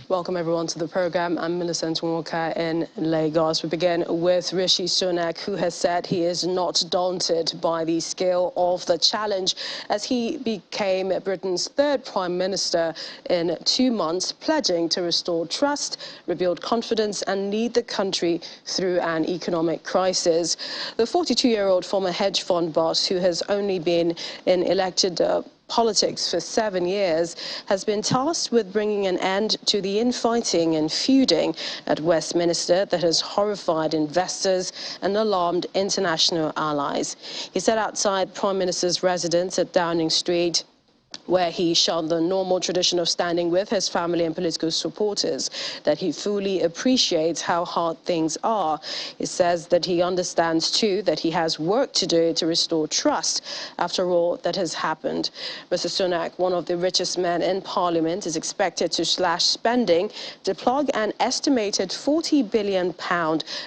Welcome everyone to the program. I'm Millicent Walker in Lagos. We begin with Rishi Sunak, who has said he is not daunted by the scale of the challenge as he became Britain's third Prime Minister in 2 months, pledging to restore trust, rebuild confidence and lead the country through an economic crisis. The 42-year-old former hedge fund boss, who has only been in elected politics for 7 years, has been tasked with bringing an end to the infighting and feuding at Westminster that has horrified investors and alarmed international allies. He said outside Prime Minister's residence at Downing Street, where he shunned the normal tradition of standing with his family and political supporters, that he fully appreciates how hard things are. He says that he understands too that he has work to do to restore trust after all that has happened. Mr. Sunak, one of the richest men in Parliament, is expected to slash spending to plug an estimated £40 billion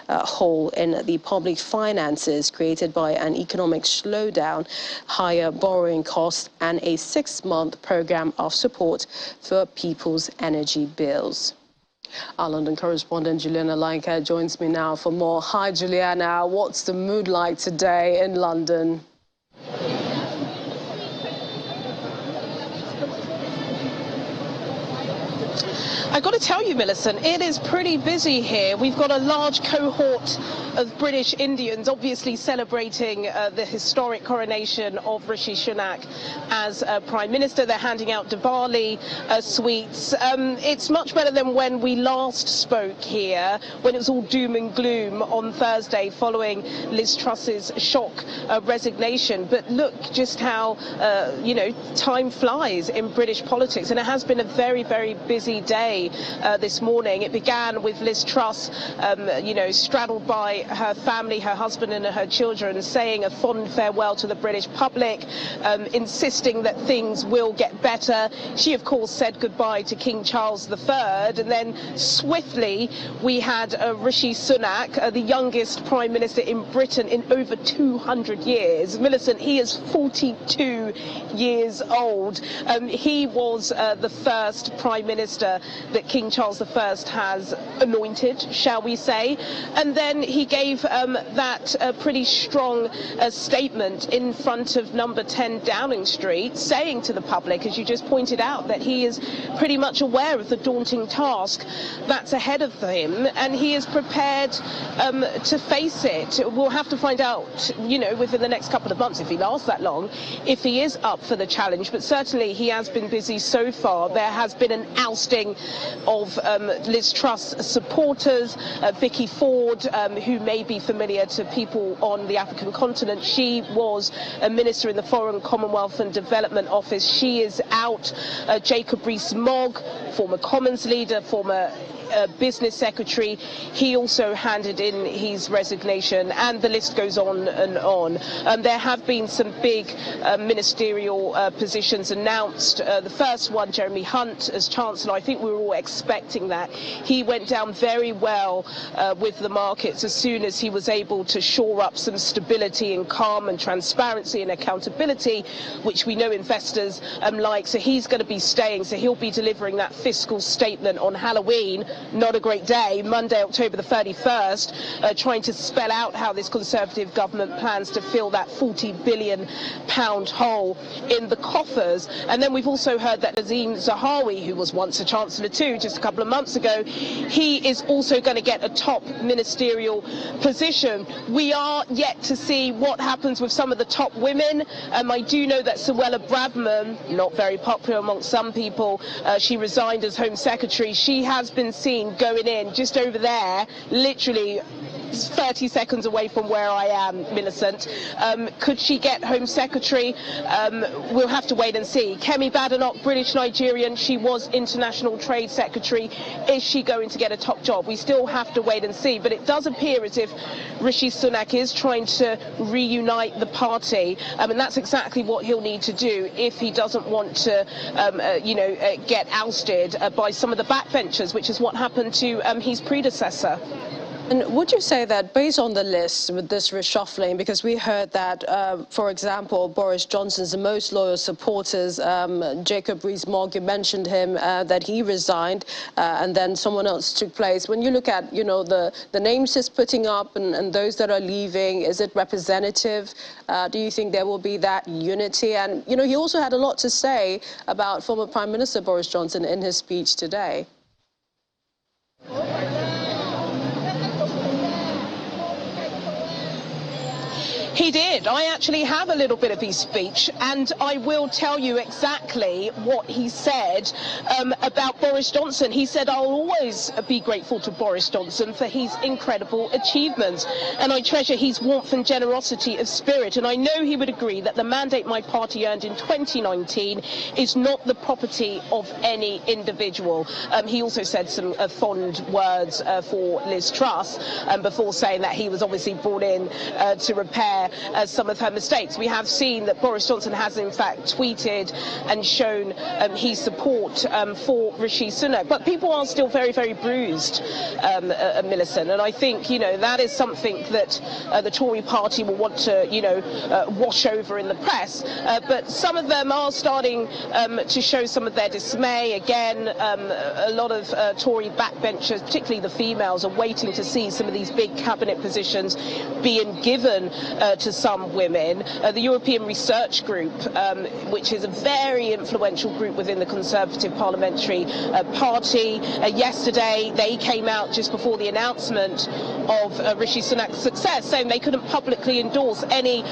hole in the public finances created by an economic slowdown, higher borrowing costs and a 6-month program of support for people's energy bills. Our London correspondent Juliana Laika joins me now for more. Hi Juliana, what's the mood like today in London? I've got to tell you, Millicent, it is pretty busy here. We've got a large cohort of British Indians obviously celebrating the historic coronation of Rishi Sunak as Prime Minister. They're handing out Diwali sweets. It's much better than when we last spoke here, when it was all doom and gloom on Thursday following Liz Truss's shock resignation. But look just how, time flies in British politics. And it has been a very, very busy day this morning. It began with Liz Truss, straddled by her family, her husband and her children, saying a fond farewell to the British public, insisting that things will get better. She, of course, said goodbye to King Charles III, and then swiftly we had Rishi Sunak, the youngest Prime Minister in Britain in over 200 years. Millicent, he is 42 years old. He was the first Prime Minister that King Charles I has anointed, shall we say. And then he gave that pretty strong statement in front of number 10 Downing Street, saying to the public, as you just pointed out, that he is pretty much aware of the daunting task that's ahead of him, and he is prepared to face it. We'll have to find out, within the next couple of months, if he lasts that long, if he is up for the challenge. But certainly he has been busy so far. There has been an ousting of Liz Truss supporters. Vicky Ford, who may be familiar to people on the African continent, she was a minister in the Foreign, Commonwealth and Development Office. She is out. Jacob Rees-Mogg, former Commons leader, former business secretary, he also handed in his resignation, and the list goes on and on. There have been some big ministerial positions announced. The first one, Jeremy Hunt as Chancellor, I think we were all expecting that. He went down very well with the markets as soon as he was able to shore up some stability and calm and transparency and accountability, which we know investors like. So he's going to be staying, so he'll be delivering that fiscal statement on Halloween. Not a great day, Monday, October the 31st, trying to spell out how this Conservative government plans to fill that £40 billion hole in the coffers. And then we've also heard that Nazim Zahawi, who was once a Chancellor too, just a couple of months ago, he is also going to get a top ministerial position. We are yet to see what happens with some of the top women. I do know that Suella Braverman, not very popular amongst some people, she resigned as Home Secretary. She has been seen going in just over there, literally 30 seconds away from where I am, Millicent. Could she get Home Secretary? We'll have to wait and see. Kemi Badenoch, British Nigerian, she was International Trade Secretary. Is she going to get a top job? We still have to wait and see, but it does appear as if Rishi Sunak is trying to reunite the party, and that's exactly what he'll need to do if he doesn't want to, get ousted by some of the backbenchers, which is what happened to his predecessor. And would you say that based on the list with this reshuffling, because we heard that, for example, Boris Johnson's most loyal supporters, Jacob Rees-Mogg, you mentioned him, that he resigned and then someone else took place. When you look at, you know, the names he's putting up and those that are leaving, is it representative? Do you think there will be that unity? And, you know, he also had a lot to say about former Prime Minister Boris Johnson in his speech today. He did. I actually have a little bit of his speech, and I will tell you exactly what he said about Boris Johnson. He said, "I'll always be grateful to Boris Johnson for his incredible achievements, and I treasure his warmth and generosity of spirit. And I know he would agree that the mandate my party earned in 2019 is not the property of any individual." He also said some fond words for Liz Truss before saying that he was obviously brought in to repair some of her mistakes. We have seen that Boris Johnson has in fact tweeted and shown his support for Rishi Sunak, but people are still very, very bruised, Millicent, and I think, you know, that is something that the Tory party will want to, you know, wash over in the press, but some of them are starting to show some of their dismay. Again, a lot of Tory backbenchers, particularly the females, are waiting to see some of these big cabinet positions being given to some women. The European Research Group, which is a very influential group within the Conservative Parliamentary Party, yesterday they came out just before the announcement of Rishi Sunak's success, saying they couldn't publicly endorse any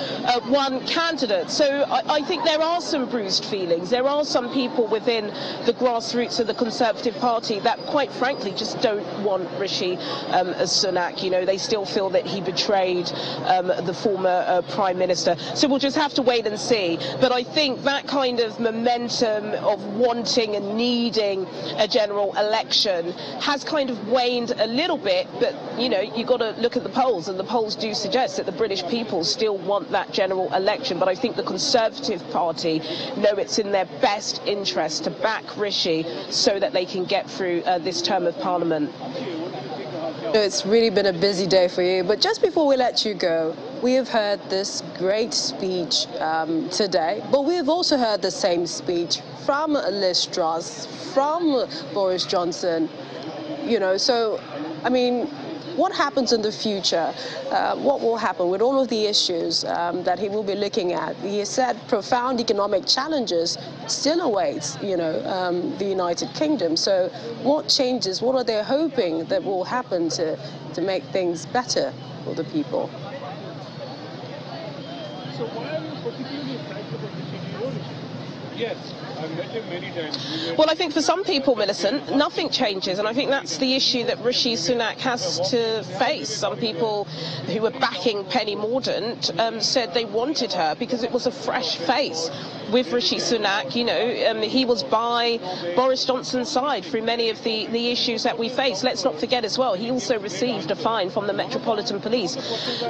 one candidate. So I think there are some bruised feelings. There are some people within the grassroots of the Conservative Party that, quite frankly, just don't want Rishi Sunak. You know, they still feel that he betrayed the former Prime Minister. So we'll just have to wait and see. But I think that kind of momentum of wanting and needing a general election has kind of waned a little bit. But, you know, you've got to look at the polls, and the polls do suggest that the British people still want that general election. But I think the Conservative Party know it's in their best interest to back Rishi so that they can get through this term of Parliament. It's really been a busy day for you, but just before we let you go, we have heard this great speech today, but we have also heard the same speech from Liz Truss, from Boris Johnson, you know, so, I mean, what happens in the future? What will happen with all of the issues that he will be looking at? He said profound economic challenges still awaits, you know, the United Kingdom. So what changes, what are they hoping that will happen to make things better for the people? So why are you particularly excited about Rishi? Yes, I've met him many times. Well, I think for some people, Millicent, nothing changes, and I think that's the issue that Rishi Sunak has to face. Some people who were backing Penny Mordaunt said they wanted her because it was a fresh face. With Rishi Sunak, you know, he was by Boris Johnson's side through many of the issues that we face. Let's not forget as well, he also received a fine from the Metropolitan Police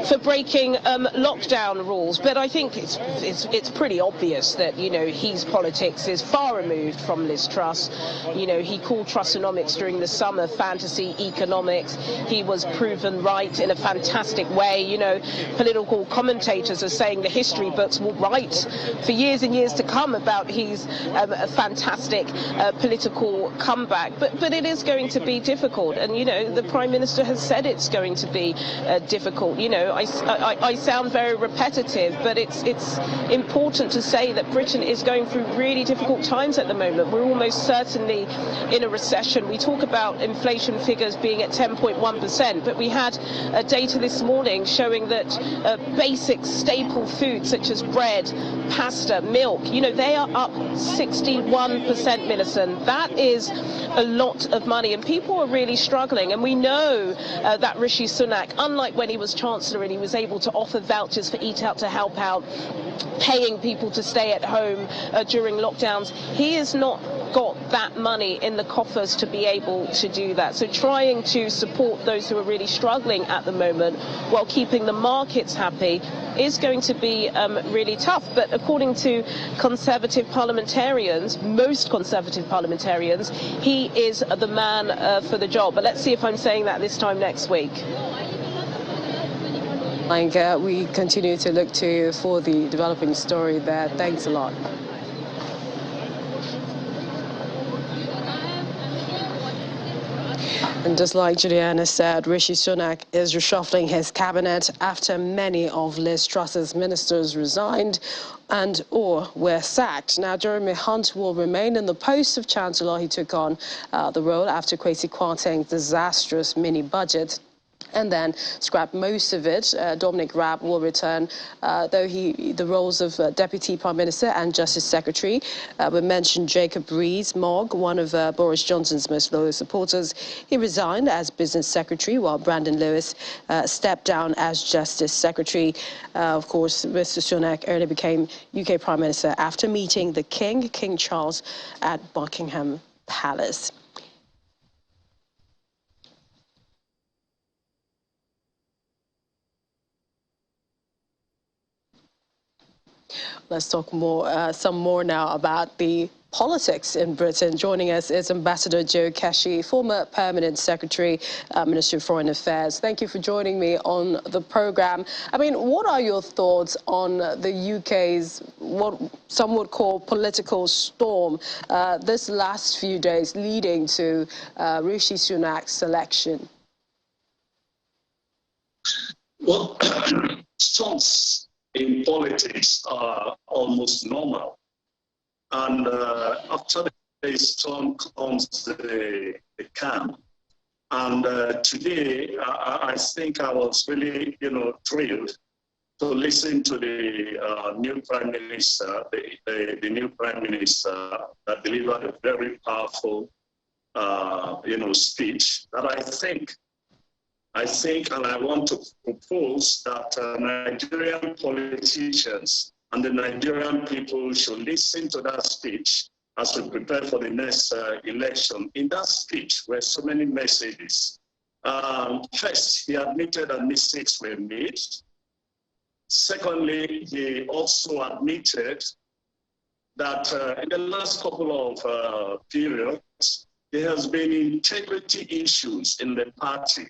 for breaking lockdown rules. But I think it's pretty obvious that, you know, his politics is far removed from Liz Truss. You know, he called Trussonomics during the summer fantasy economics. He was proven right in a fantastic way. You know, political commentators are saying the history books will write for years and years to come about his fantastic political comeback. But it is going to be difficult, and you know, the Prime Minister has said it's going to be difficult. You know, I sound very repetitive, but it's important to say that Britain is going through really difficult times at the moment. We're almost certainly in a recession. We talk about inflation figures being at 10.1%, but we had data this morning showing that basic staple foods such as bread, pasta, milk, you know, they are up 61%, Millicent. That is a lot of money, and people are really struggling. And we know that Rishi Sunak, unlike when he was Chancellor and he was able to offer vouchers for Eat Out to help out, paying people to stay at home during lockdowns, he has not got that money in the coffers to be able to do that. So trying to support those who are really struggling at the moment while keeping the markets happy is going to be really tough. But according to Conservative parliamentarians, most Conservative parliamentarians, he is the man for the job. But let's see if I'm saying that this time next week. We continue to look to you for the developing story there. Thanks a lot. And just like Juliana said, Rishi Sunak is reshuffling his cabinet after many of Liz Truss's ministers resigned and or were sacked. Now, Jeremy Hunt will remain in the post of Chancellor. He took on the role after Kwesi Kwarteng's disastrous mini-budget and then scrap most of it. Dominic Raab will return, though the roles of Deputy Prime Minister and Justice Secretary. We mentioned Jacob Rees-Mogg, one of Boris Johnson's most loyal supporters. He resigned as Business Secretary, while Brandon Lewis stepped down as Justice Secretary. Of course, Mr. Sunak earlier became UK Prime Minister after meeting the King Charles, at Buckingham Palace. Let's talk some more now about the politics in Britain. Joining us is Ambassador Joe Keshi, former Permanent Secretary, Ministry of Foreign Affairs. Thank you for joining me on the program. I mean, what are your thoughts on the UK's, what some would call political storm, this last few days leading to Rishi Sunak's selection? Well, storms in politics are almost normal. And after the storm comes the calm. And today, I think I was really, thrilled to listen to the new Prime Minister, the new Prime Minister that delivered a very powerful, speech that I think, and I want to propose that Nigerian politicians and the Nigerian people should listen to that speech as we prepare for the next election. In that speech were so many messages. First, he admitted that mistakes were made. Secondly, he also admitted that in the last couple of periods, there has been integrity issues in the party.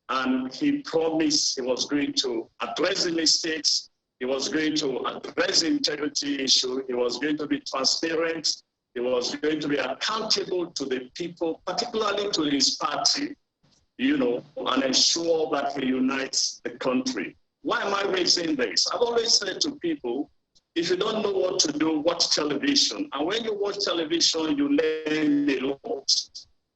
And he promised he was going to address the mistakes, he was going to address the integrity issue, he was going to be transparent, he was going to be accountable to the people, particularly to his party, and ensure that he unites the country. Why am I raising this? I've always said to people, if you don't know what to do, watch television. And when you watch television, you learn a lot.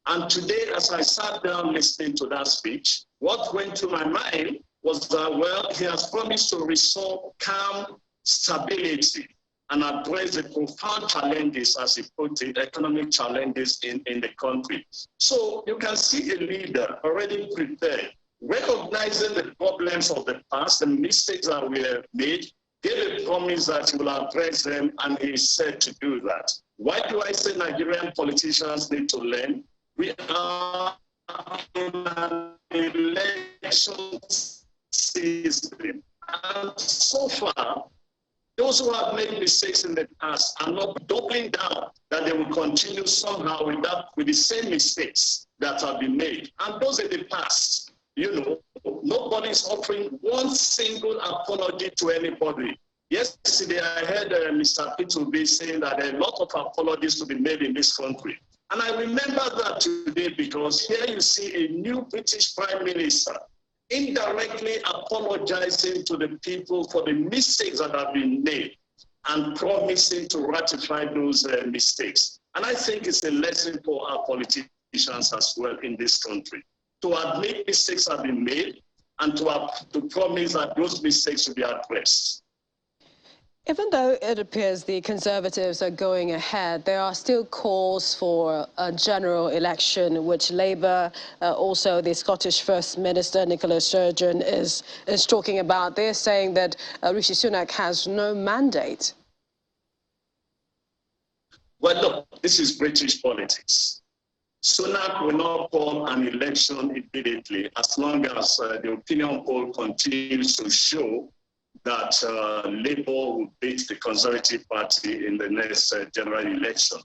And today, as I sat down listening to that speech, what went to my mind was that, well, he has promised to restore calm stability and address the profound challenges, as he put it, economic challenges in the country. So you can see a leader already prepared, recognizing the problems of the past, the mistakes that were made, gave a promise that he will address them, and he is said to do that. Why do I say Nigerian politicians need to learn? We are in an election season. And so far, those who have made mistakes in the past are not doubling down that they will continue somehow with the same mistakes that have been made. And those in the past, nobody's offering one single apology to anybody. Yesterday, I heard Mr. P2B saying that there are a lot of apologies to be made in this country. And I remember that today because here you see a new British Prime Minister indirectly apologizing to the people for the mistakes that have been made and promising to ratify those mistakes. And I think it's a lesson for our politicians as well in this country to admit mistakes have been made and to promise that those mistakes will be addressed. Even though it appears the Conservatives are going ahead, there are still calls for a general election, which Labour, also the Scottish First Minister, Nicola Sturgeon, is talking about. They're saying that Rishi Sunak has no mandate. Well, look, this is British politics. Sunak will not call an election immediately as long as the opinion poll continues to show that Labour will beat the Conservative Party in the next general election.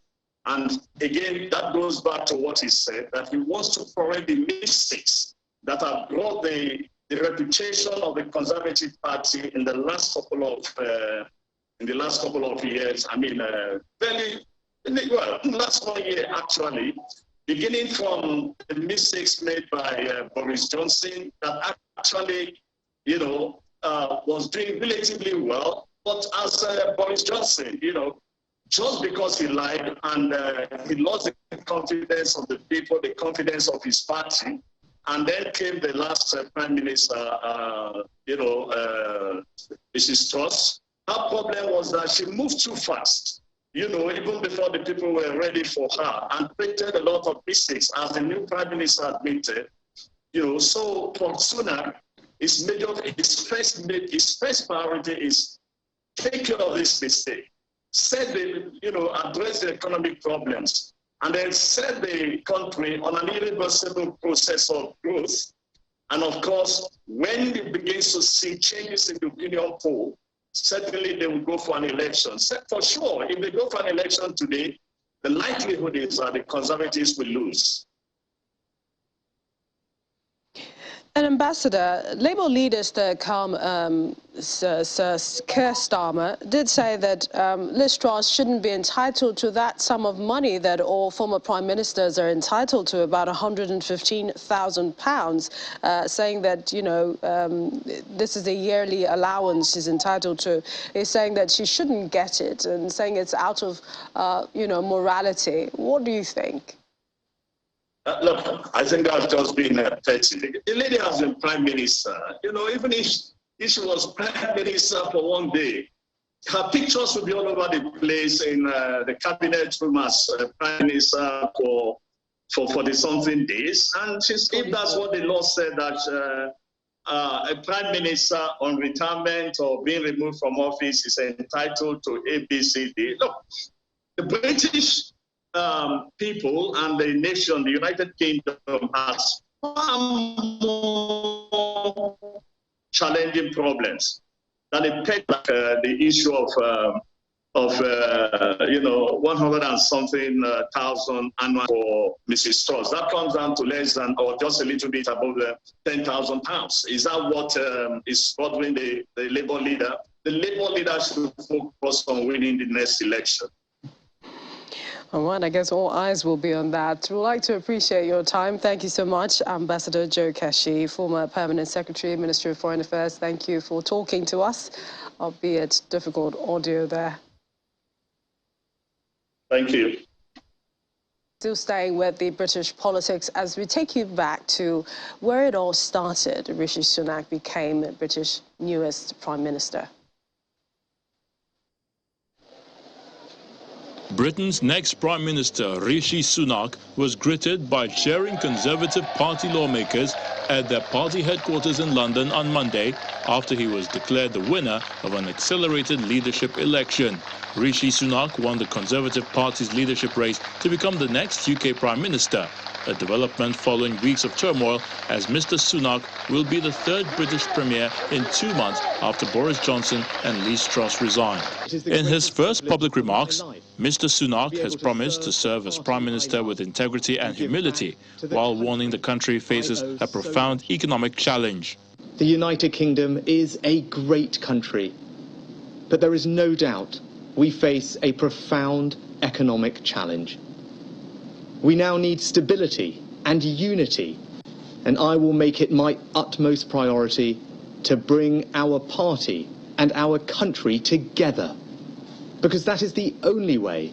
And again, that goes back to what he said, that he wants to correct the mistakes that have brought the the reputation of the Conservative Party in the last couple of years. I mean, in the last 1 year actually, beginning from the mistakes made by Boris Johnson, that actually, was doing relatively well. But as Boris Johnson, just because he lied and he lost the confidence of the people, the confidence of his party, and then came the last Prime Minister, Mrs. Truss. Her problem was that she moved too fast, even before the people were ready for her, and created a lot of mistakes, as the new Prime Minister admitted. So for Sunak, his first priority is take care of this mistake, address the economic problems, and then set the country on an irreversible process of growth. And of course, when it begins to see changes in the opinion poll, certainly they will go for an election. For sure, if they go for an election today, the likelihood is that the Conservatives will lose. An ambassador, Labour leader Sir Keir Starmer did say that Liz Truss shouldn't be entitled to that sum of money that all former prime ministers are entitled to, about £115,000, saying that, this is a yearly allowance she's entitled to. He's saying that she shouldn't get it and saying it's out of, morality. What do you think? Look, I think that's just been petty. The lady has been prime minister. Even if she was prime minister for 1 day, her pictures will be all over the place in the cabinet room as prime minister for the something days. And if that's what the law said, that a prime minister on retirement or being removed from office is entitled to ABCD. Look, the British people and the nation, the United Kingdom, has far more challenging problems than the issue of 100 and something thousand annual for Mrs. Truss. That comes down to less than, or just a little bit above £10,000. Is that what is bothering the Labour leader? The Labour leader should focus on winning the next election. All right, I guess all eyes will be on that. We'd like to appreciate your time. Thank you so much, Ambassador Joe Keshi, former Permanent Secretary, Ministry of Foreign Affairs. Thank you for talking to us, albeit difficult audio there. Thank you. Still staying with the British politics as we take you back to where it all started. Rishi Sunak became British newest Prime Minister. Britain's next Prime Minister, Rishi Sunak, was greeted by cheering Conservative Party lawmakers at their party headquarters in London on Monday after he was declared the winner of an accelerated leadership election. Rishi Sunak won the Conservative Party's leadership race to become the next UK Prime Minister, a development following weeks of turmoil as Mr. Sunak will be the third British Premier in 2 months after Boris Johnson and Liz Truss resigned. In his first public remarks, Mr. Sunak has promised to serve as Prime Minister with integrity and humility, while warning the country faces a profound economic challenge. The United Kingdom is a great country, but there is no doubt we face a profound economic challenge. We now need stability and unity, and I will make it my utmost priority to bring our party and our country together, because that is the only way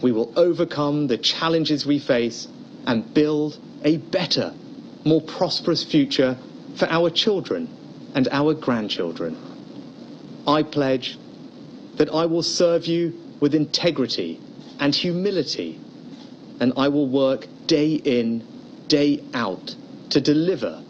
we will overcome the challenges we face and build a better, more prosperous future for our children and our grandchildren. I pledge that I will serve you with integrity and humility, and I will work day in, day out to deliver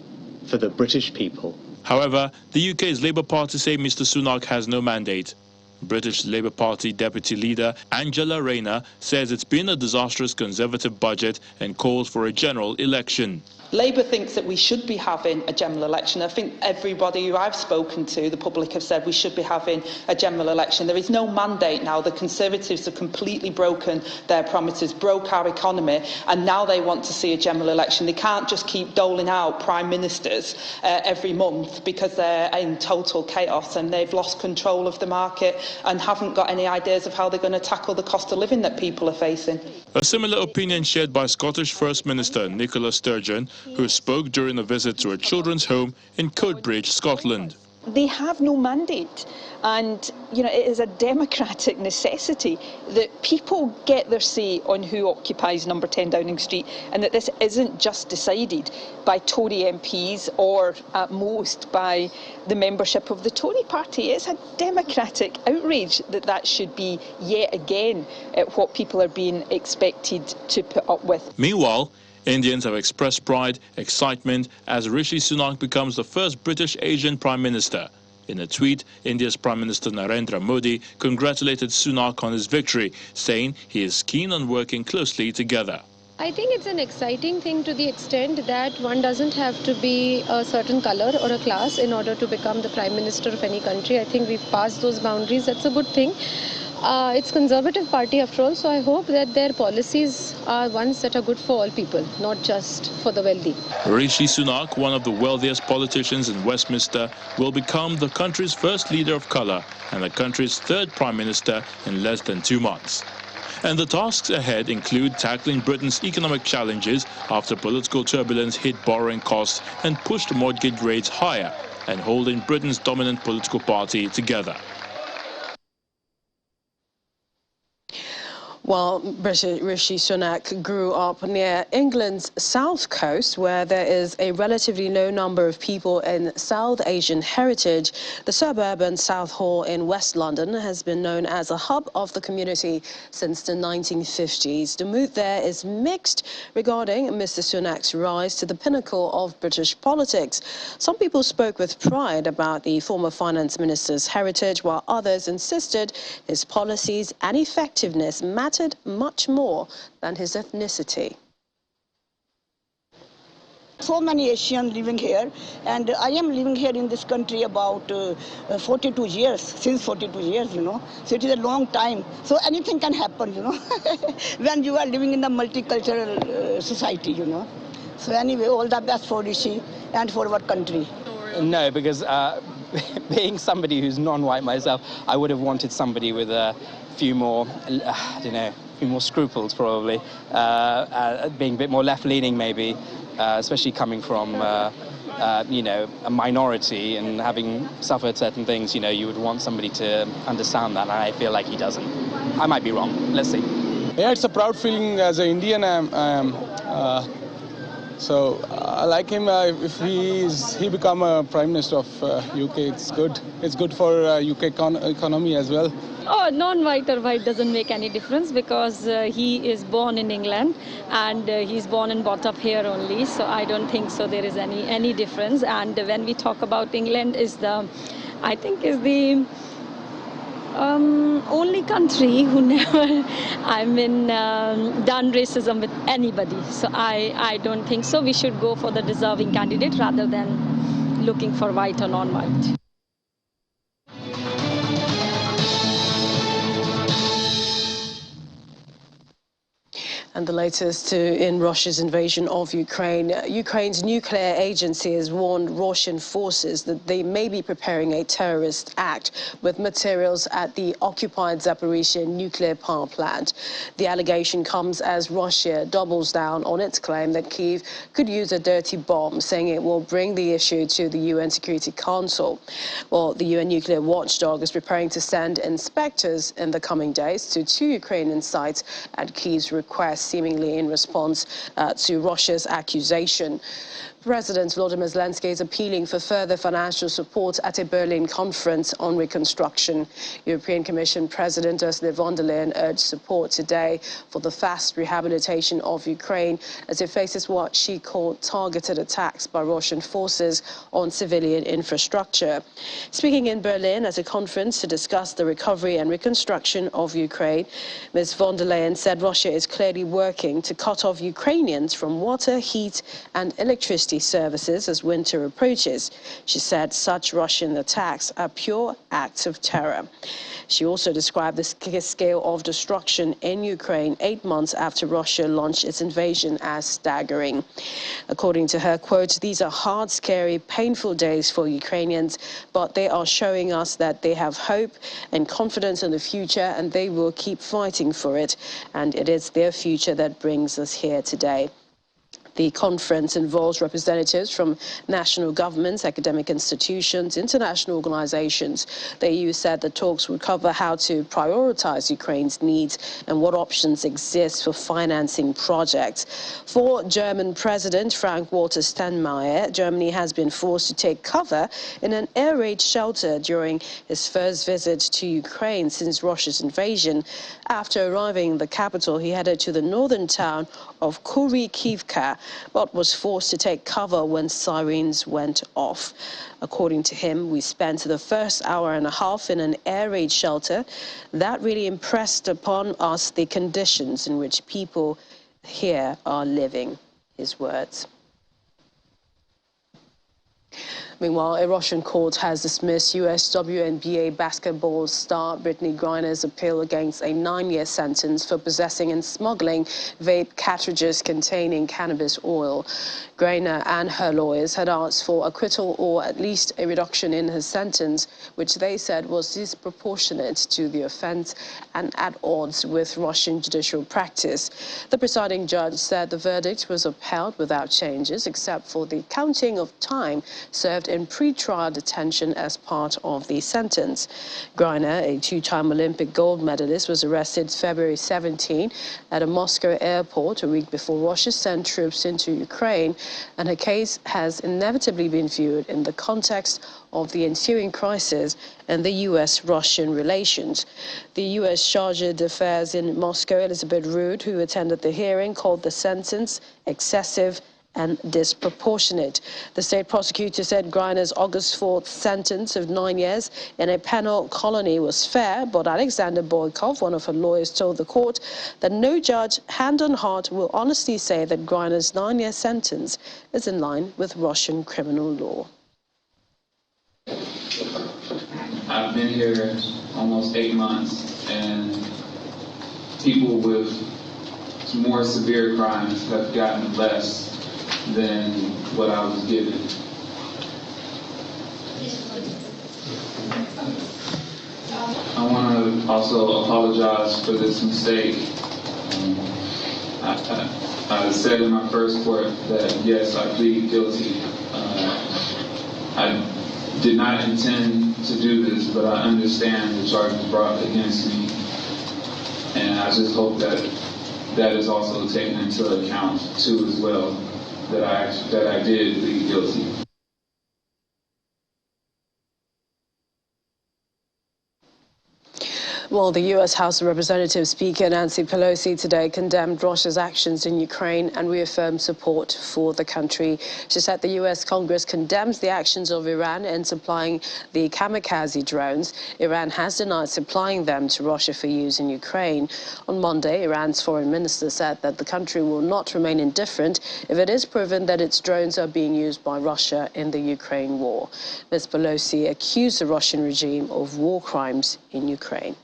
for the British people. However, the UK's Labour Party say Mr. Sunak has no mandate. British Labour Party Deputy Leader Angela Rayner says it's been a disastrous Conservative budget and calls for a general election. Labour thinks that we should be having a general election. I think everybody who I've spoken to, the public, have said we should be having a general election. There is no mandate now. The Conservatives have completely broken their promises, broke our economy, and now they want to see a general election. They can't just keep doling out prime ministers every month because they're in total chaos and they've lost control of the market and haven't got any ideas of how they're going to tackle the cost of living that people are facing. A similar opinion shared by Scottish First Minister Nicola Sturgeon, who spoke during a visit to a children's home in Coatbridge, Scotland. They have no mandate, and it is a democratic necessity that people get their say on who occupies number 10 Downing Street, and that this isn't just decided by Tory MPs or at most by the membership of the Tory party. It's a democratic outrage that that should be yet again what people are being expected to put up with. Meanwhile, Indians have expressed pride, excitement as Rishi Sunak becomes the first British Asian Prime Minister. In a tweet, India's Prime Minister Narendra Modi congratulated Sunak on his victory, saying he is keen on working closely together. I think it's an exciting thing to the extent that one doesn't have to be a certain color or a class in order to become the Prime Minister of any country. I think we've passed those boundaries. That's a good thing. It's Conservative Party after all, so I hope that their policies are ones that are good for all people, not just for the wealthy. Rishi Sunak, one of the wealthiest politicians in Westminster, will become the country's first leader of colour and the country's third Prime Minister in less than 2 months. And the tasks ahead include tackling Britain's economic challenges after political turbulence hit borrowing costs and pushed mortgage rates higher, and holding Britain's dominant political party together. Well, Rishi Sunak grew up near England's south coast, where there is a relatively low number of people in South Asian heritage. The suburban Southall in West London has been known as a hub of the community since the 1950s. The mood there is mixed regarding Mr. Sunak's rise to the pinnacle of British politics. Some people spoke with pride about the former finance minister's heritage, while others insisted his policies and effectiveness mattered much more than his ethnicity. So many Asians living here, and I am living here in this country about 42 years, since 42 years, So it is a long time. So anything can happen, when you are living in a multicultural society, So anyway, all the best for Rishi and for our country. No, because being somebody who's non-white myself, I would have wanted somebody with a few more, a few more scruples probably, being a bit more left-leaning maybe, especially coming from, a minority and having suffered certain things, you would want somebody to understand that, and I feel like he doesn't. I might be wrong. Let's see. Yeah, it's a proud feeling as an Indian. So I like him. If he become a Prime Minister of UK, it's good. It's good for UK economy as well. Oh, non-white or white doesn't make any difference because he is born in England and he's born and brought up here only. So I don't think so there is any difference. And when we talk about England, I think is the only country who never, done racism with anybody. So I don't think so. We should go for the deserving candidate rather than looking for white or non-white. And the latest in Russia's invasion of Ukraine. Ukraine's nuclear agency has warned Russian forces that they may be preparing a terrorist act with materials at the occupied Zaporizhzhia nuclear power plant. The allegation comes as Russia doubles down on its claim that Kyiv could use a dirty bomb, saying it will bring the issue to the UN Security Council. Well, the UN nuclear watchdog is preparing to send inspectors in the coming days to 2 Ukrainian sites at Kyiv's request. seemingly in response to Russia's accusation. President Volodymyr Zelensky is appealing for further financial support at a Berlin conference on reconstruction. European Commission President Ursula von der Leyen urged support today for the fast rehabilitation of Ukraine as it faces what she called targeted attacks by Russian forces on civilian infrastructure. Speaking in Berlin at a conference to discuss the recovery and reconstruction of Ukraine, Ms. von der Leyen said Russia is clearly working to cut off Ukrainians from water, heat and electricity services as winter approaches. She said such Russian attacks are pure acts of terror. She also described the scale of destruction in Ukraine 8 months after Russia launched its invasion as staggering. According to her, quote, "These are hard, scary, painful days for Ukrainians, but they are showing us that they have hope and confidence in the future and they will keep fighting for it. And it is their future that brings us here today." The conference involves representatives from national governments, academic institutions, international organizations. The EU said the talks would cover how to prioritize Ukraine's needs and what options exist for financing projects. For German President Frank-Walter Steinmeier, Germany has been forced to take cover in an air raid shelter during his first visit to Ukraine since Russia's invasion. After arriving in the capital, he headed to the northern town of Kurykivka, but was forced to take cover when sirens went off. According to him, we spent the first hour and a half in an air raid shelter. That really impressed upon us the conditions in which people here are living, his words. Meanwhile, a Russian court has dismissed US WNBA basketball star Brittany Griner's appeal against a 9-year sentence for possessing and smuggling vape cartridges containing cannabis oil. Griner and her lawyers had asked for acquittal or at least a reduction in her sentence, which they said was disproportionate to the offense and at odds with Russian judicial practice. The presiding judge said the verdict was upheld without changes except for the counting of time served in pre-trial detention as part of the sentence. Griner, a 2-time Olympic gold medalist, was arrested February 17 at a Moscow airport a week before Russia sent troops into Ukraine, and her case has inevitably been viewed in the context of the ensuing crisis and the US-Russian relations. The US charge d'affaires in Moscow, Elizabeth Rood, who attended the hearing, called the sentence excessive and disproportionate. The state prosecutor said Griner's August 4th sentence of 9 years in a penal colony was fair, but Alexander Boykov, one of her lawyers, told the court that no judge, hand on heart, will honestly say that Griner's 9-year sentence is in line with Russian criminal law. I've been here almost 8 months, and people with more severe crimes have gotten less than what I was given. I want to also apologize for this mistake. I said in my first court that yes, I plead guilty. I did not intend to do this, but I understand the charges brought against me, and I just hope that that is also taken into account too as well. That I did plead guilty. Well, the U.S. House of Representatives Speaker Nancy Pelosi today condemned Russia's actions in Ukraine and reaffirmed support for the country. She said the U.S. Congress condemns the actions of Iran in supplying the kamikaze drones. Iran has denied supplying them to Russia for use in Ukraine. On Monday, Iran's foreign minister said that the country will not remain indifferent if it is proven that its drones are being used by Russia in the Ukraine war. Ms. Pelosi accused the Russian regime of war crimes in Ukraine.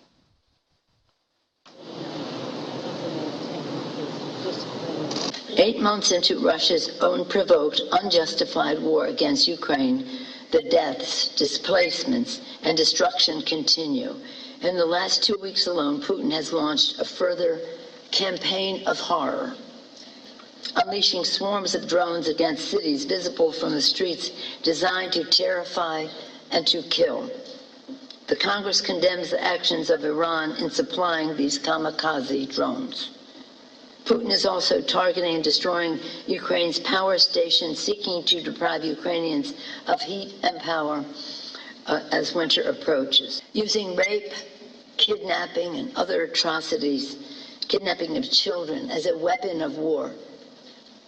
8 months into Russia's unprovoked, unjustified war against Ukraine, the deaths, displacements, and destruction continue. In the last 2 weeks alone, Putin has launched a further campaign of horror, unleashing swarms of drones against cities visible from the streets, designed to terrify and to kill. The Congress condemns the actions of Iran in supplying these kamikaze drones. Putin is also targeting and destroying Ukraine's power stations, seeking to deprive Ukrainians of heat and power as winter approaches. Using rape, kidnapping, and other atrocities, kidnapping of children as a weapon of war,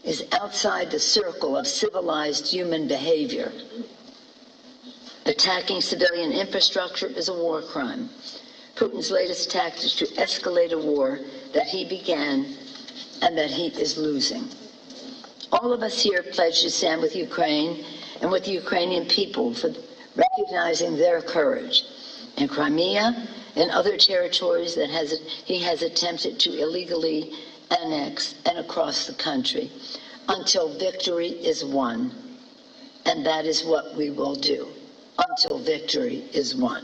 is outside the circle of civilized human behavior. Attacking civilian infrastructure is a war crime. Putin's latest tactic is to escalate a war that he began and that he is losing. All of us here pledge to stand with Ukraine and with the Ukrainian people for recognizing their courage. In Crimea and other territories that he has attempted to illegally annex and across the country, until victory is won. And that is what we will do, until victory is won.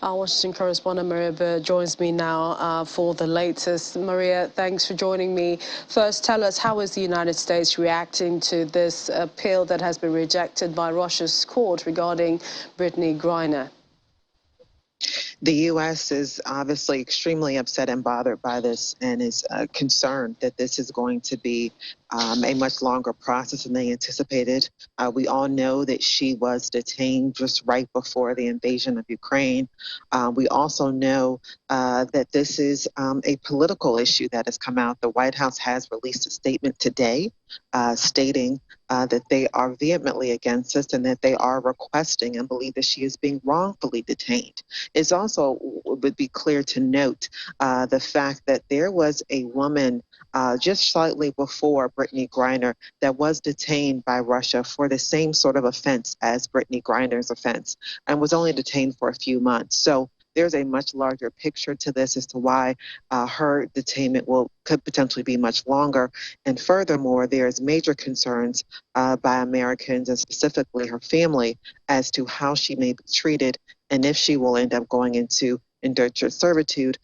Our Washington correspondent Maria Bird joins me now for the latest. Maria, thanks for joining me. First, tell us, how is the United States reacting to this appeal that has been rejected by Russia's court regarding Brittany Griner? The U.S. is obviously extremely upset and bothered by this, and is concerned that this is going to be a much longer process than they anticipated. We all know that she was detained just right before the invasion of Ukraine. We also know that this is a political issue that has come out. The White House has released a statement today stating that they are vehemently against this and that they are requesting and believe that she is being wrongfully detained. It's also would be clear to note the fact that there was a woman just slightly before Brittany Griner that was detained by Russia for the same sort of offense as Brittany Griner's offense, and was only detained for a few months. So there's a much larger picture to this as to why her detainment could potentially be much longer. And furthermore, there's major concerns by Americans, and specifically her family, as to how she may be treated and if she will end up going into indentured servitude,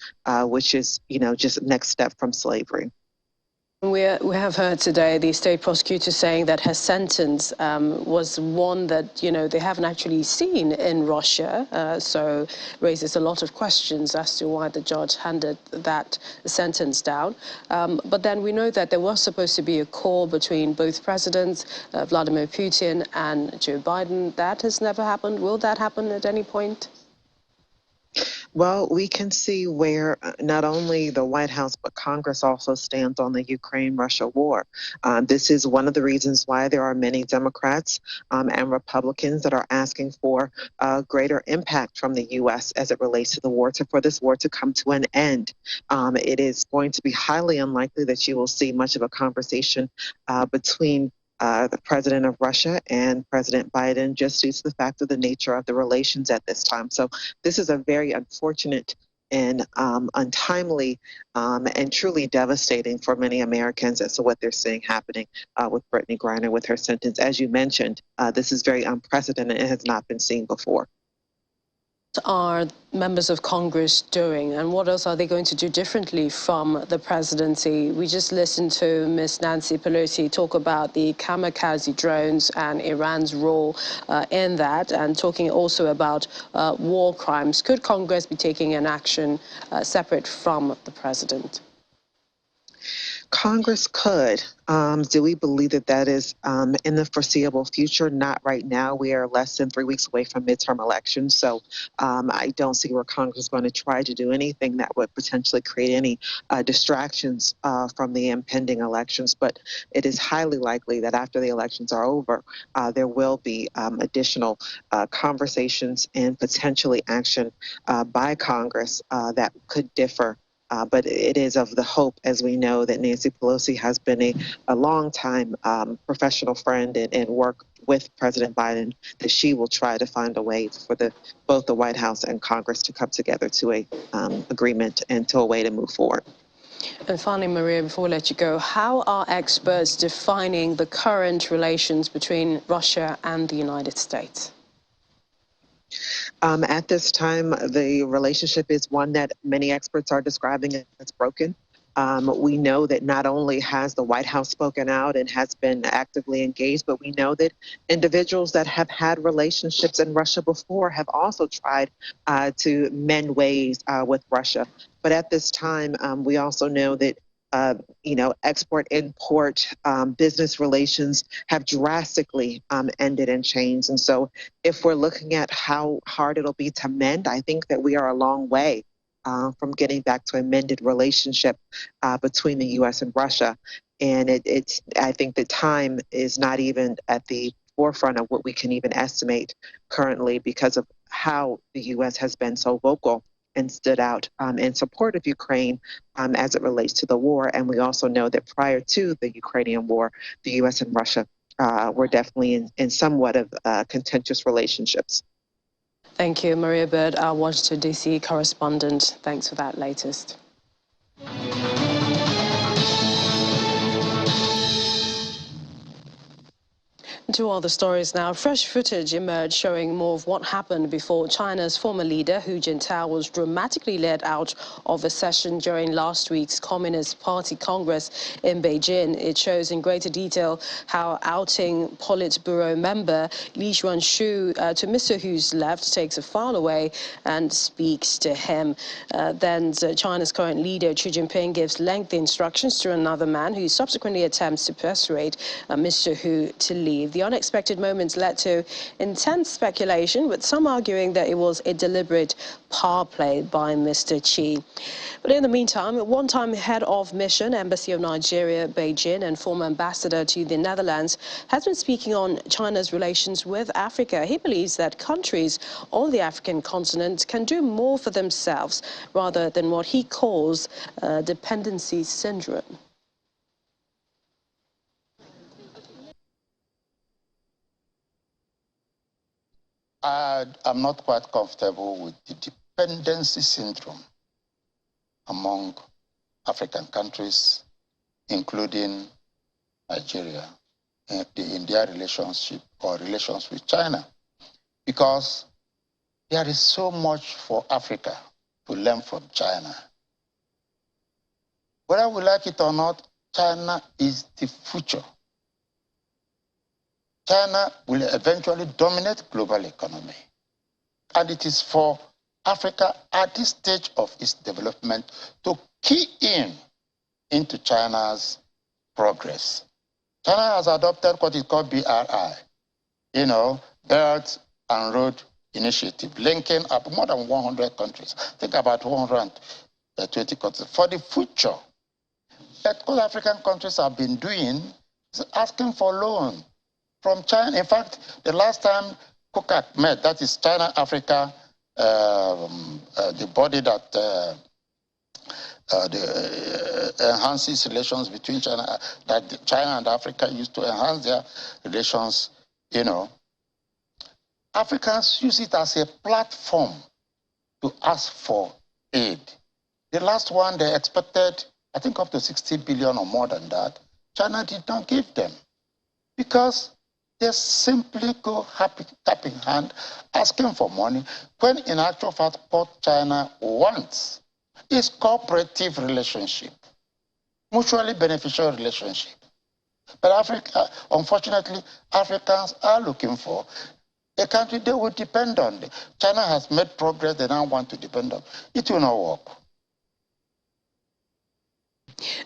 which is, just next step from slavery. We have heard today the state prosecutor saying that her sentence was one that, they haven't actually seen in Russia, so raises a lot of questions as to why the judge handed that sentence down. But then we know that there was supposed to be a call between both presidents, Vladimir Putin and Joe Biden. That has never happened. Will that happen at any point? Well, we can see where not only the White House, but Congress also stands on the Ukraine-Russia war. This is one of the reasons why there are many Democrats and Republicans that are asking for greater impact from the U.S. as it relates to the war, for this war to come to an end. It is going to be highly unlikely that you will see much of a conversation between the president of Russia and President Biden, just due to the fact of the nature of the relations at this time. So this is a very unfortunate and untimely and truly devastating for many Americans as to what they're seeing happening with Brittany Griner, with her sentence. As you mentioned, this is very unprecedented and has not been seen before. What are members of Congress doing, and what else are they going to do differently from the presidency? We just listened to Ms. Nancy Pelosi talk about the kamikaze drones and Iran's role in that, and talking also about war crimes. Could Congress be taking an action separate from the president? Congress could. Do we believe that that is in the foreseeable future? Not right now. We are less than 3 weeks away from midterm elections. So I don't see where Congress is going to try to do anything that would potentially create any distractions from the impending elections. But it is highly likely that after the elections are over, there will be additional conversations and potentially action by Congress that could differ. But it is of the hope, as we know, that Nancy Pelosi has been a long-time professional friend and work with President Biden, that she will try to find a way for both the White House and Congress to come together to a agreement and to a way to move forward. And finally, Maria, before we let you go, how are experts defining the current relations between Russia and the United States? At this time, the relationship is one that many experts are describing as broken. We know that not only has the White House spoken out and has been actively engaged, but we know that individuals that have had relationships in Russia before have also tried to mend ways with Russia. But at this time, we also know that export-import business relations have drastically ended and changed. And so if we're looking at how hard it'll be to mend, I think that we are a long way from getting back to a mended relationship between the U.S. and Russia. And I think the time is not even at the forefront of what we can even estimate currently because of how the U.S. has been so vocal and stood out in support of Ukraine as it relates to the war. And we also know that prior to the Ukrainian war, the U.S. and Russia were definitely in somewhat of contentious relationships. Thank you, Maria Bird, our Washington, D.C. correspondent. Thanks for that latest. To other stories now. Fresh footage emerged showing more of what happened before China's former leader, Hu Jintao, was dramatically led out of a session during last week's Communist Party Congress in Beijing. It shows in greater detail how outing Politburo member Li Xuanshu to Mr. Hu's left takes a file away and speaks to him. Then China's current leader, Xi Jinping, gives lengthy instructions to another man who subsequently attempts to persuade Mr. Hu to leave. The unexpected moments led to intense speculation, with some arguing that it was a deliberate power play by Mr. Xi. But in the meantime, one-time head of mission, Embassy of Nigeria, Beijing, and former ambassador to the Netherlands, has been speaking on China's relations with Africa. He believes that countries on the African continent can do more for themselves rather than what he calls dependency syndrome. I'm not quite comfortable with the dependency syndrome among African countries, including Nigeria, in their relationship or relations with China, because there is so much for Africa to learn from China. Whether we like it or not, China is the future. China will eventually dominate global economy. And it is for Africa at this stage of its development to key into China's progress. China has adopted what is called BRI, Belt and Road Initiative, linking up more than 100 countries. Think about 120 countries. For the future, that all African countries have been doing is asking for loan from China. In fact, the last time COCAC met, that is China-Africa, the body that enhances relations between China, that China and Africa used to enhance their relations, Africans use it as a platform to ask for aid. The last one, they expected, I think, up to 60 billion or more than that. China did not give them because they simply go tap in hand, asking for money, when in actual fact, what China wants is cooperative relationship, mutually beneficial relationship. But Africa, unfortunately, Africans are looking for a country they will depend on. China has made progress, they now want to depend on. It will not work.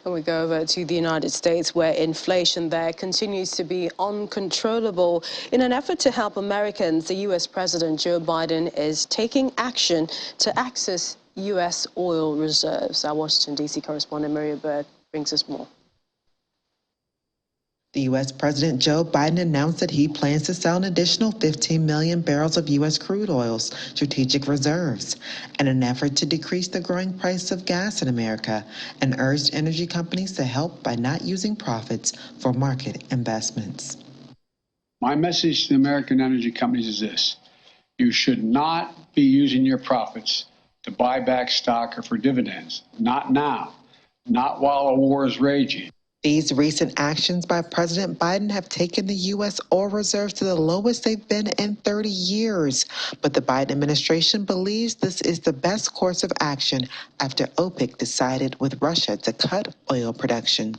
And we go over to the United States, where inflation there continues to be uncontrollable. In an effort to help Americans, the U.S. President Joe Biden is taking action to access U.S. oil reserves. Our Washington, D.C. correspondent Maria Bird brings us more. The U.S. President Joe Biden announced that he plans to sell an additional 15 million barrels of U.S. crude oil's strategic reserves in an effort to decrease the growing price of gas in America, and urged energy companies to help by not using profits for market investments. My message to the American energy companies is this: you should not be using your profits to buy back stock or for dividends. Not now, not while a war is raging. These recent actions by President Biden have taken the U.S. oil reserves to the lowest they've been in 30 years. But the Biden administration believes this is the best course of action after OPEC decided with Russia to cut oil production.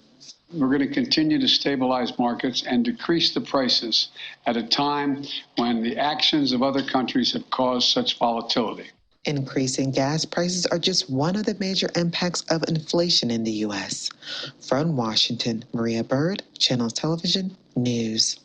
We're going to continue to stabilize markets and decrease the prices at a time when the actions of other countries have caused such volatility. Increasing gas prices are just one of the major impacts of inflation in the U.S. From Washington, Maria Bird, Channels Television News.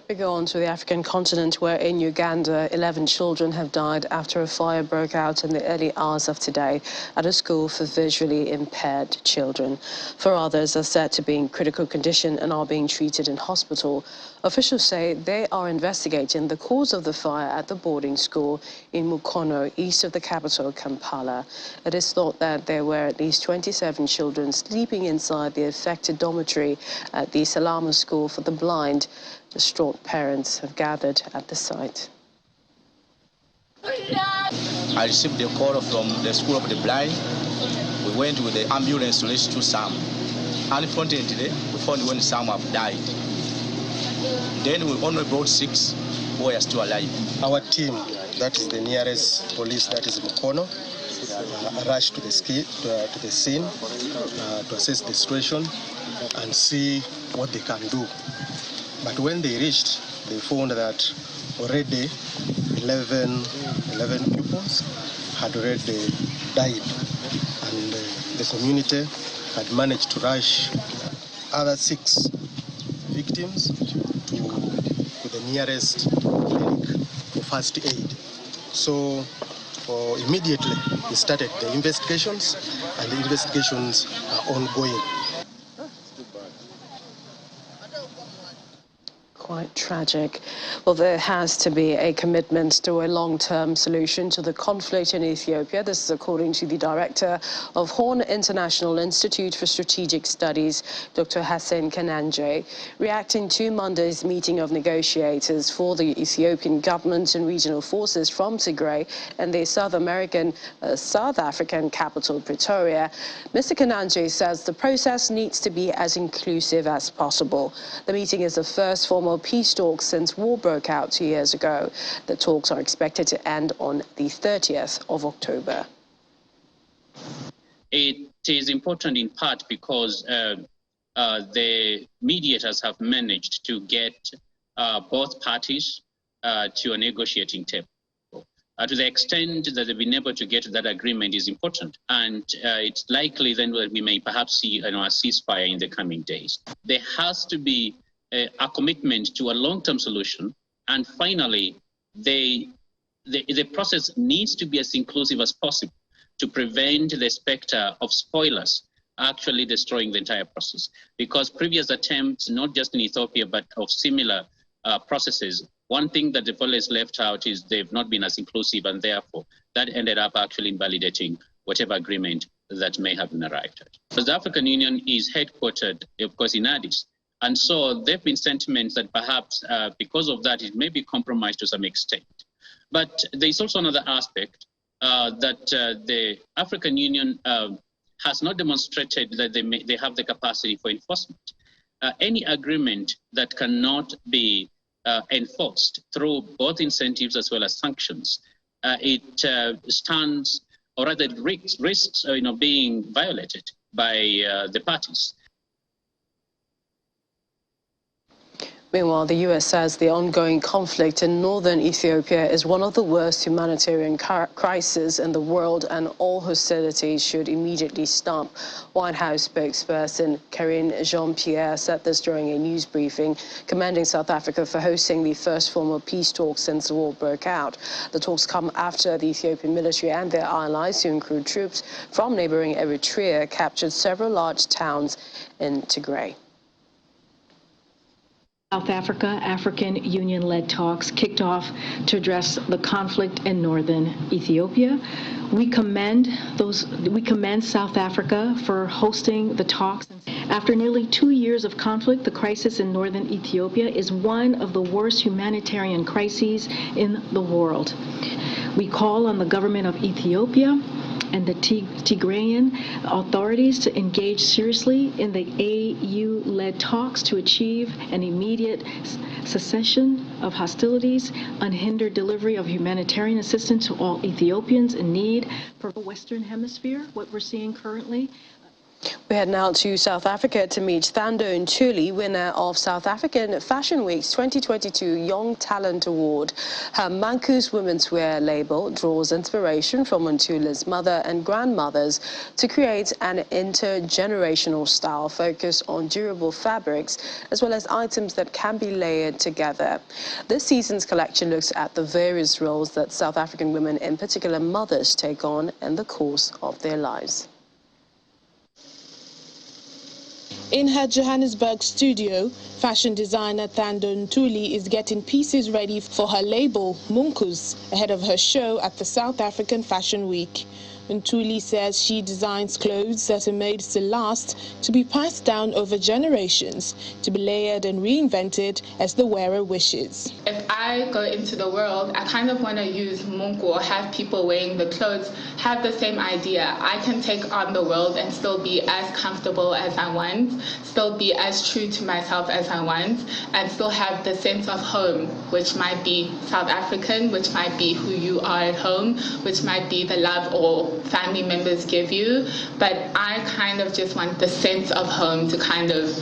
We go on to the African continent, where in Uganda, 11 children have died after a fire broke out in the early hours of today at a school for visually impaired children. 4 others are said to be in critical condition and are being treated in hospital. Officials say they are investigating the cause of the fire at the boarding school in Mukono, east of the capital, Kampala. It is thought that there were at least 27 children sleeping inside the affected dormitory at the Salama School for the Blind. Distraught parents have gathered at the site. I received a call from the School of the Blind. We went with the ambulance to rescue some. Unfortunately, we found when some have died. Then we only brought 6 who are still alive. Our team, that is the nearest police, that is Mukono, rushed to the scene to assess the situation and see what they can do. But when they reached, they found that already 11 pupils had already died, and the community had managed to rush other 6 victims to the nearest clinic for first aid. So immediately we started the investigations, and the investigations are ongoing. Quite tragic. Well, there has to be a commitment to a long-term solution to the conflict in Ethiopia. This is according to the director of Horn International Institute for Strategic Studies, Dr. Hassan Kananje, reacting to Monday's meeting of negotiators for the Ethiopian government and regional forces from Tigray and the South African capital, Pretoria. Mr. Kananje says the process needs to be as inclusive as possible. The meeting is the first formal peace talks since war broke out 2 years ago. The talks are expected to end on the 30th of October. It is important in part because the mediators have managed to get both parties to a negotiating table. To the extent that they've been able to get to that agreement is important, and it's likely then that we may perhaps see a ceasefire in the coming days. There has to be a commitment to a long-term solution, and finally, the process needs to be as inclusive as possible to prevent the specter of spoilers actually destroying the entire process. Because previous attempts, not just in Ethiopia, but of similar processes, one thing that they've always left out is they've not been as inclusive, and therefore that ended up actually invalidating whatever agreement that may have been arrived at. The African Union is headquartered, of course, in Addis. And so there have been sentiments that perhaps because of that, it may be compromised to some extent. But there's also another aspect that the African Union has not demonstrated that they have the capacity for enforcement. Any agreement that cannot be enforced through both incentives as well as sanctions, it stands, or rather it risks being violated by the parties. Meanwhile, the U.S. says the ongoing conflict in northern Ethiopia is one of the worst humanitarian crises in the world, and all hostilities should immediately stop. White House spokesperson Karine Jean-Pierre said this during a news briefing, commending South Africa for hosting the first formal peace talks since the war broke out. The talks come after the Ethiopian military and their allies, who include troops from neighboring Eritrea, captured several large towns in Tigray. South Africa, African Union-led talks kicked off to address the conflict in northern Ethiopia. We commend South Africa for hosting the talks. After nearly 2 years of conflict, the crisis in northern Ethiopia is one of the worst humanitarian crises in the world. We call on the government of Ethiopia and the Tigrayan authorities to engage seriously in the AU-led talks to achieve an immediate cessation of hostilities, unhindered delivery of humanitarian assistance to all Ethiopians in need for the Western Hemisphere, what we're seeing currently. We head now to South Africa to meet Thando Ntuli, winner of South African Fashion Week's 2022 Young Talent Award. Her Mankus women's wear label draws inspiration from Ntuli's mother and grandmothers to create an intergenerational style focused on durable fabrics, as well as items that can be layered together. This season's collection looks at the various roles that South African women, in particular mothers, take on in the course of their lives. In her Johannesburg studio, fashion designer Thando Ntuli is getting pieces ready for her label, Munkus, ahead of her show at the South African Fashion Week. Ntuli says she designs clothes that are made to last, to be passed down over generations, to be layered and reinvented as the wearer wishes. If I go into the world, I kind of want to use Munku or have people wearing the clothes have the same idea. I can take on the world and still be as comfortable as I want, still be as true to myself as I want, and still have the sense of home, which might be South African, which might be who you are at home, which might be the love or family members give you. But I kind of just want the sense of home to kind of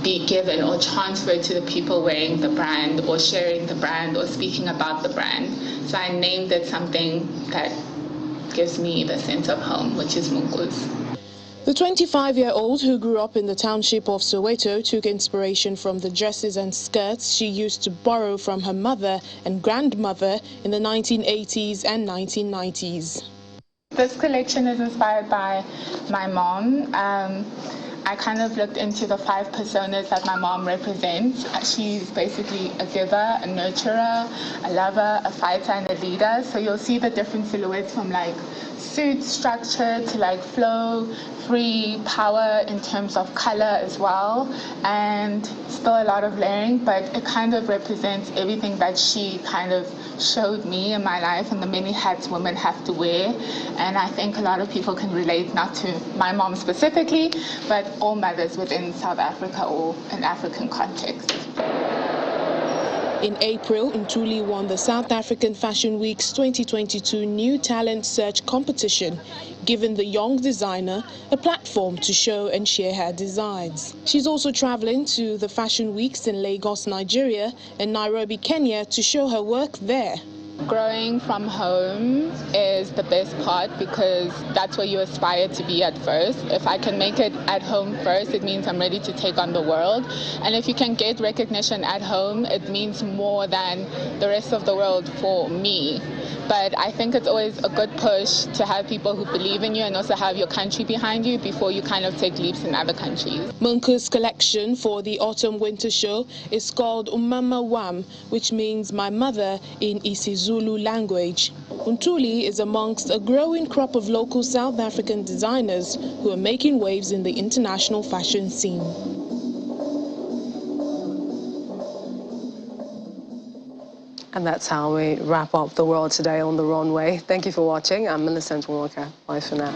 be given or transferred to the people wearing the brand or sharing the brand or speaking about the brand. So I named it something that gives me the sense of home, which is Munkus. The 25-year-old who grew up in the township of Soweto took inspiration from the dresses and skirts she used to borrow from her mother and grandmother in the 1980s and 1990s. This collection is inspired by my mom. I kind of looked into the 5 personas that my mom represents. She's basically a giver, a nurturer, a lover, a fighter, and a leader. So you'll see the different silhouettes from like suit structure to like flow, free, power in terms of color as well, and still a lot of layering, but it kind of represents everything that she kind of showed me in my life and the many hats women have to wear. And I think a lot of people can relate, not to my mom specifically, but all mothers within South Africa or an African context. In April, Ntuli won the South African Fashion Week's 2022 New Talent Search competition, giving the young designer a platform to show and share her designs. She's also traveling to the Fashion Weeks in Lagos, Nigeria, and Nairobi, Kenya to show her work there. Growing from home is the best part because that's where you aspire to be at first. If I can make it at home first, it means I'm ready to take on the world. And if you can get recognition at home, it means more than the rest of the world for me. But I think it's always a good push to have people who believe in you and also have your country behind you before you kind of take leaps in other countries. Munku's collection for the autumn-winter show is called Umama Wam, which means my mother in isiZulu language. Ntuli is amongst a growing crop of local South African designers who are making waves in the international fashion scene. And that's how we wrap up the world today on the runway. Thank you for watching. I'm Millicent Walker. Bye for now.